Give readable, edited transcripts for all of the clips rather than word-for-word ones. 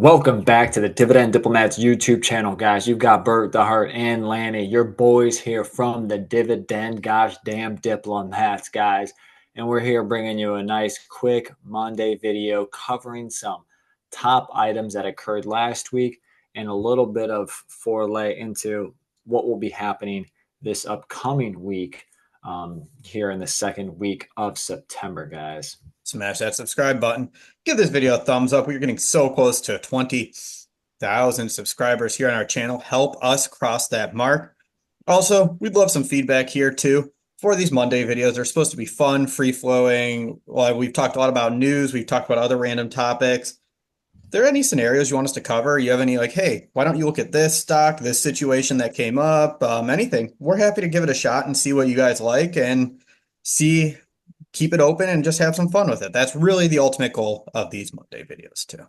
Welcome back to the Dividend Diplomats YouTube channel, guys. You've got Bert, the Heart, and Lanny, your boys here from the Dividend Gosh Damn Diplomats, guys. And we're here bringing you a nice, quick Monday video covering some top items that occurred last week and a little bit of foray into what will be happening this upcoming week here in the second week of September, guys. Smash that subscribe button. Give this video a thumbs up. We're getting so close to 20,000 subscribers here on our channel. Help us cross that mark. Also, we'd love some feedback here too. For these Monday videos, they're supposed to be fun, free-flowing. Well, we've talked a lot about news. We've talked about other random topics. Are there any scenarios you want us to cover? You have any like, hey, why don't you look at this stock, this situation that came up, anything? We're happy to give it a shot and see what you guys like and see keep it open and just have some fun with it. That's really the ultimate goal of these Monday videos too.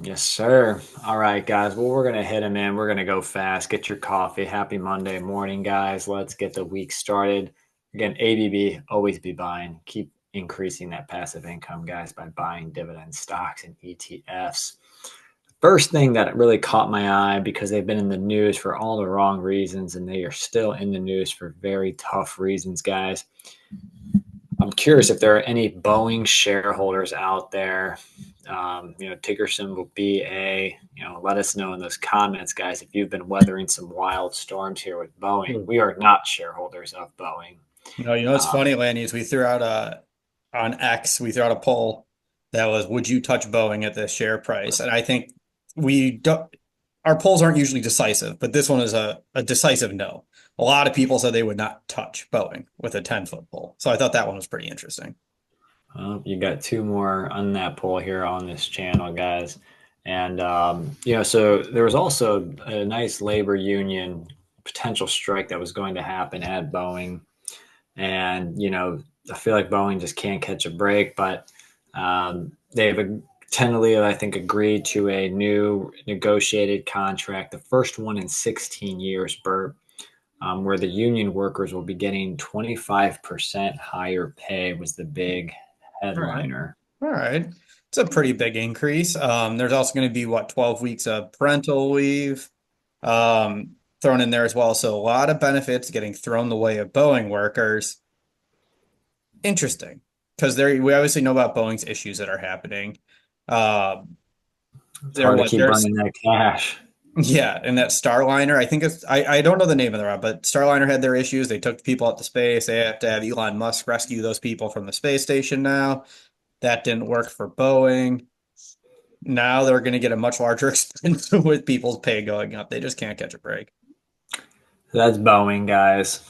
Yes, sir. All right, guys. Well, we're going to hit them in. We're going to go fast. Get your coffee. Happy Monday morning, guys. Let's get the week started. Again, ABB, always be buying. Keep increasing that passive income, guys, by buying dividend stocks and ETFs. First thing that really caught my eye because they've been in the news for all the wrong reasons, and they are still in the news for very tough reasons, guys. I'm curious if there are any Boeing shareholders out there. Ticker symbol BA. Let us know in those comments, guys, if you've been weathering some wild storms here with Boeing. We are not shareholders of Boeing. It's funny, Lanny, is we threw out on X, we threw out a poll that was, would you touch Boeing at this share price? And I think we don't, our polls aren't usually decisive, but this one is a decisive no. A lot of people said they would not touch Boeing with a 10-foot pole. So I thought that one was pretty interesting. Well, you got two more on that poll here on this channel, guys. And, so there was also a nice labor union potential strike that was going to happen at Boeing. And, I feel like Boeing just can't catch a break, but they've tentatively, I think, agreed to a new negotiated contract, the first one in 16 years, Bert, where the union workers will be getting 25% higher pay was the big All right. headliner. All right. It's a pretty big increase. There's also going to be 12 weeks of parental leave thrown in there as well. So a lot of benefits getting thrown the way of Boeing workers. Interesting, because we obviously know about Boeing's issues that are happening. It's hard to keep burning that cash. Yeah, and that Starliner, I think I don't know the name of the route, but Starliner had their issues. They took people up to space. They have to have Elon Musk rescue those people from the space station now. That didn't work for Boeing. Now they're going to get a much larger expense with people's pay going up. They just can't catch a break. That's Boeing, guys.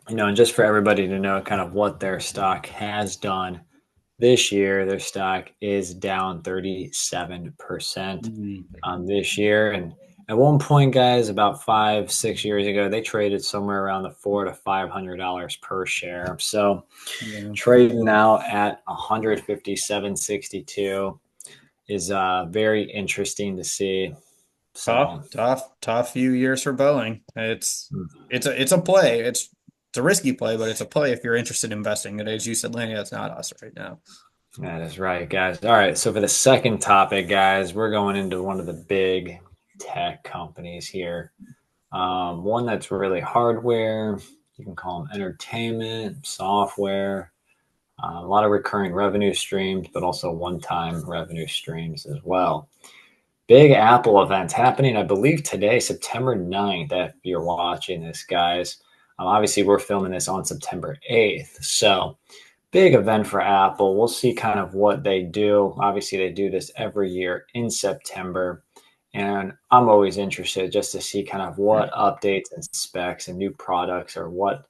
And just for everybody to know kind of what their stock has done this year, their stock is down 37% this year. And at one point, guys, about 5-6 years ago, they traded somewhere around the $400 to $500 per share. So trading now at 157.62 is very interesting to see. So Tough few years for Boeing. It's a play. It's a risky play, but it's a play if you're interested in investing. And as you said, Lanny, that's not us right now. That is right, guys. All right. So for the second topic, guys, we're going into one of the big tech companies here. One that's really hardware. You can call them entertainment, software, a lot of recurring revenue streams, but also one-time revenue streams as well. Big Apple events happening, I believe, today, September 9th, if you're watching this, guys. Obviously, we're filming this on September 8th. So big event for Apple. We'll see kind of what they do. Obviously, they do this every year in September. And I'm always interested just to see kind of what updates and specs and new products or what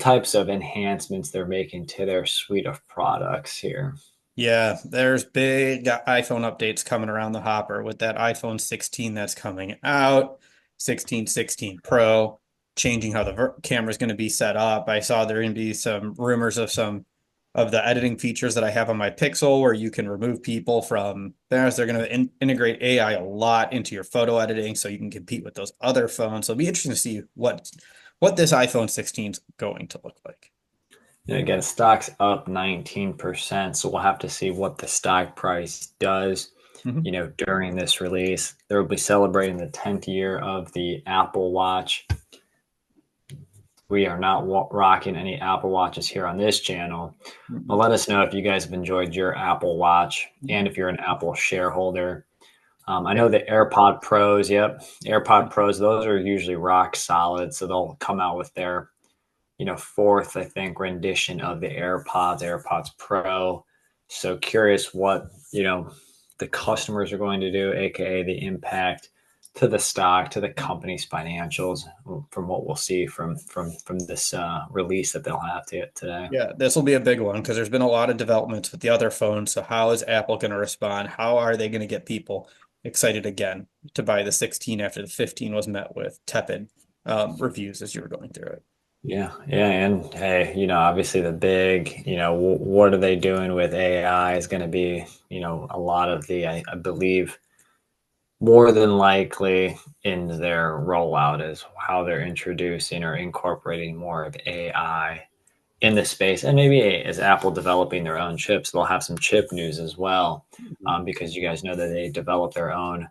types of enhancements they're making to their suite of products here. Yeah, there's big iPhone updates coming around the hopper with that iPhone 16 that's coming out, 16 Pro, changing how the camera is going to be set up. I saw there going to be some rumors of some of the editing features that I have on my Pixel where you can remove people from there. They're going to integrate AI a lot into your photo editing so you can compete with those other phones. So it'll be interesting to see what this iPhone 16 is going to look like. And again, stock's up 19%, so we'll have to see what the stock price does. Mhm. during this release. They will be celebrating the 10th year of the Apple Watch. We are not rocking any Apple Watches here on this channel. But Mhm. let us know if you guys have enjoyed your Apple Watch and if you're an Apple shareholder. I Yeah. know the AirPod Pros, yep, AirPod Pros, those are usually rock solid. So they'll come out with their, fourth, I think, rendition of the AirPods Pro. So curious what, the customers are going to do, aka the impact to the stock, to the company's financials, from what we'll see from this release that they'll have today. Yeah, this will be a big one because there's been a lot of developments with the other phones. So how is Apple going to respond? How are they going to get people excited again to buy the 16 after the 15 was met with tepid reviews as you were going through it? Yeah, and hey, obviously the big, what are they doing with AI is going to be, a lot of I believe more than likely in their rollout is how they're introducing or incorporating more of AI in the space. And maybe as Apple developing their own chips, they'll have some chip news as well, because you guys know that they develop their own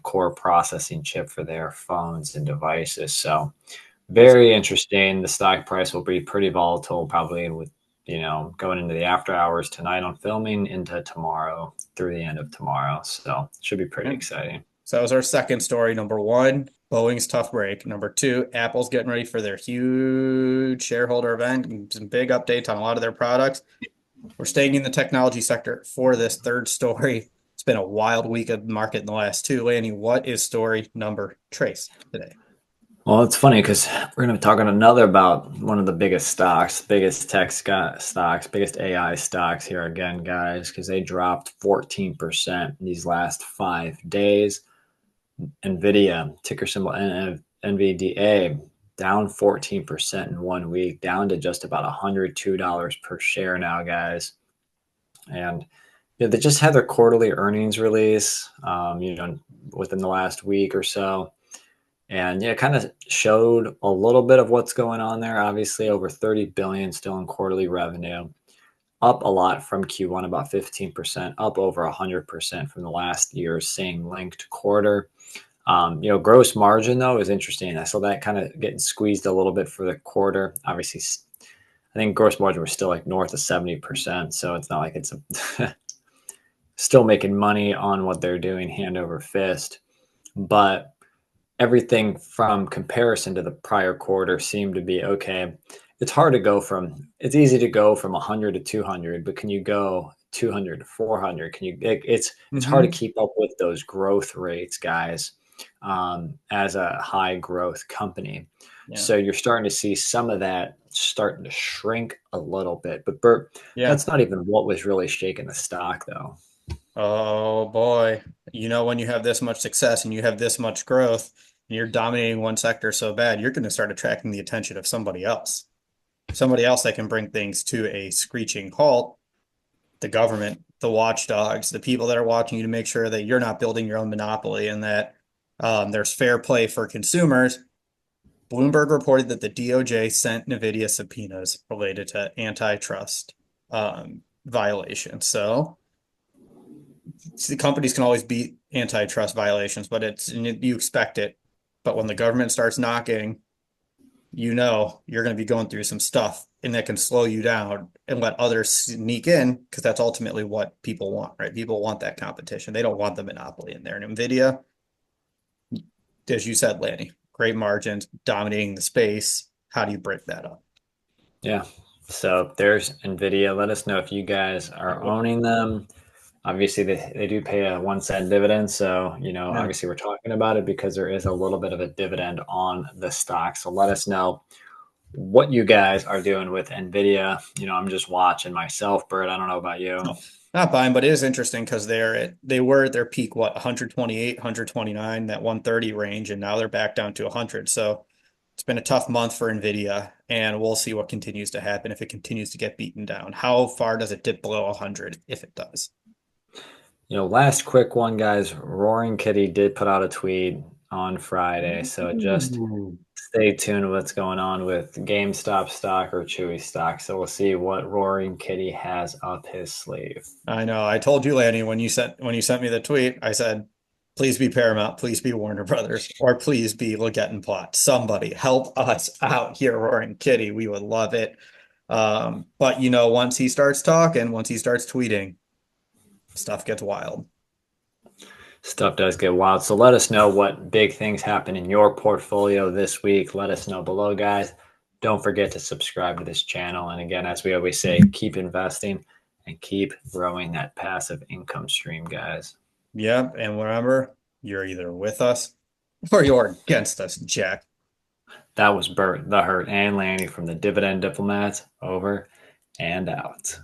core processing chip for their phones and devices. So very interesting. The stock price will be pretty volatile, probably with going into the after hours tonight on filming into tomorrow through the end of tomorrow. So it should be pretty Yeah. exciting. So that was our second story. Number one, Boeing's tough break. Number two, Apple's getting ready for their huge shareholder event. Some big updates on a lot of their products. We're staying in the technology sector for this third story. It's been a wild week of the market in the last two. Lanny, what is story number trace today? Well, it's funny because we're going to be talking another about one of the biggest stocks, biggest tech stocks, biggest AI stocks here again, guys, because they dropped 14% in these last 5 days. Nvidia, ticker symbol NVDA, down 14% in 1 week, down to just about $102 per share now, guys. And they just had their quarterly earnings release, within the last week or so. And yeah, it kind of showed a little bit of what's going on there. Obviously, over 30 billion still in quarterly revenue, up a lot from Q1, about 15%, up over 100% from the last year's same linked quarter. Gross margin though is interesting. I saw that kind of getting squeezed a little bit for the quarter. Obviously, I think gross margin was still like north of 70%. So it's not like it's still making money on what they're doing hand over fist. But everything from comparison to the prior quarter seemed to be okay. It's easy to go from 100 to 200, but can you go 200 to 400? It's hard to Mm-hmm. keep up with those growth rates, guys, as a high growth company. Yeah. So you're starting to see some of that starting to shrink a little bit. But Bert, Yeah. that's not even what was really shaking the stock, though. Oh boy. When you have this much success and you have this much growth and you're dominating one sector so bad, you're going to start attracting the attention of somebody else. Somebody else that can bring things to a screeching halt. The government, the watchdogs, the people that are watching you to make sure that you're not building your own monopoly and that there's fair play for consumers. Bloomberg reported that the DOJ sent Nvidia subpoenas related to antitrust violations. So the companies can always beat antitrust violations, but you expect it. But when the government starts knocking, you're going to be going through some stuff and that can slow you down and let others sneak in because that's ultimately what people want, right? People want that competition. They don't want the monopoly in there. And Nvidia, as you said, Lanny, great margins, dominating the space. How do you break that up? Yeah. So there's Nvidia. Let us know if you guys I are will. owning them. Obviously, they do pay a 1 cent dividend. So, Yeah. obviously, we're talking about it because there is a little bit of a dividend on the stock. So let us know what you guys are doing with Nvidia. I'm just watching myself, Bert. I don't know about you. No, not buying, but it is interesting because they were at their peak, what, 128, 129, that 130 range, and now they're back down to 100. So it's been a tough month for Nvidia, and we'll see what continues to happen if it continues to get beaten down. How far does it dip below 100 if it does? Last quick one, guys. Roaring Kitty did put out a tweet on Friday. So just Ooh. stay tuned to what's going on with GameStop stock or Chewy stock. So we'll see what Roaring Kitty has up his sleeve. I know. I told you, Lanny, when you sent me the tweet, I said, please be Paramount, please be Warner Brothers, or please be Leggett and Plot. Somebody help us out here, Roaring Kitty. We would love it. But once he starts talking, once he starts tweeting, stuff gets wild. Stuff does get wild. So let us know what big things happen in your portfolio this week. Let us know below, guys. Don't forget to subscribe to this channel. And again, as we always say, keep investing and keep growing that passive income stream, guys. Yep. And remember, you're either with us or you're against us, Jack. That was Bert, the Hurt, and Lanny from the Dividend Diplomats. Over and out.